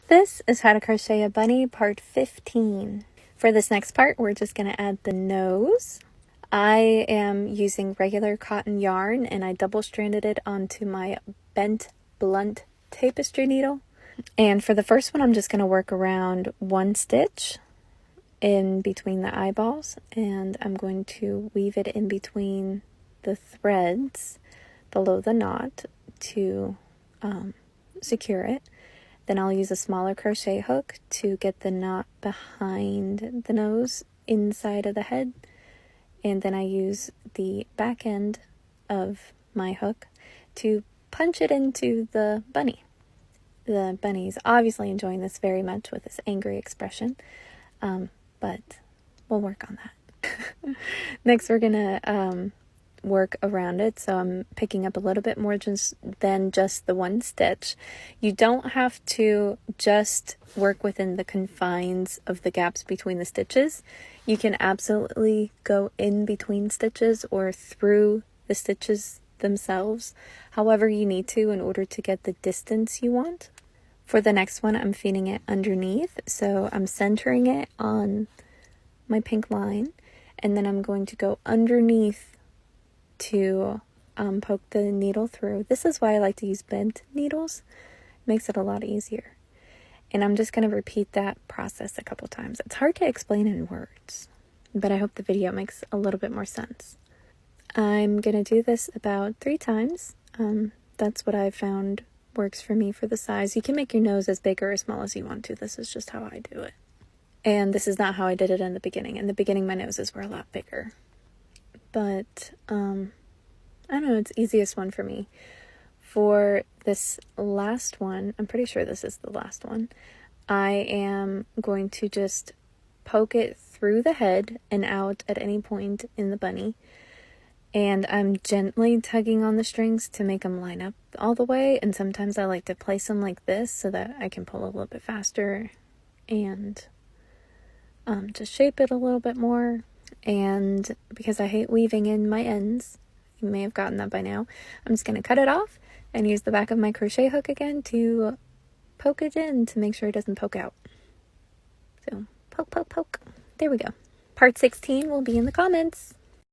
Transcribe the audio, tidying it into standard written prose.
This is How to Crochet a Bunny part 15. For this next part, we're just going to add the nose. I am using regular cotton yarn and I double stranded it onto my bent blunt tapestry needle. And for the first one, I'm just going to work around one stitch in between the eyeballs, and I'm going to weave it in between the threads below the knot to secure it. Then I'll use a smaller crochet hook to get the knot behind the nose inside of the head. And then I use the back end of my hook to punch it into the bunny. The bunny's obviously enjoying this very much with this angry expression, but we'll work on that. Next, we're gonna work around it, so I'm picking up a little bit more than just the one stitch. You don't have to just work within the confines of the gaps between the stitches. You can absolutely go in between stitches or through the stitches themselves, however you need to in order to get the distance you want. For the next one, I'm feeding it underneath, so I'm centering it on my pink line, and then I'm going to go underneath to poke the needle through. This is why I like to use bent needles. It makes it a lot easier. And I'm just going to repeat that process a couple times. It's hard to explain in words, but I hope the video makes a little bit more sense. I'm going to do this about 3 times. That's what I found works for me for the size. You can make your nose as big or as small as you want to. This is just how I do it. And this is not how I did it in the beginning. In the beginning, my noses were a lot bigger. But, I don't know, it's the easiest one for me. For this last one, I'm pretty sure this is the last one, I am going to just poke it through the head and out at any point in the bunny. And I'm gently tugging on the strings to make them line up all the way. And sometimes I like to place them like this so that I can pull a little bit faster and just shape it a little bit more. And because I hate weaving in my ends, you may have gotten that by now, I'm just going to cut it off and use the back of my crochet hook again to poke it in to make sure it doesn't poke out. So poke, poke, poke. There we go. Part 16 will be in the comments.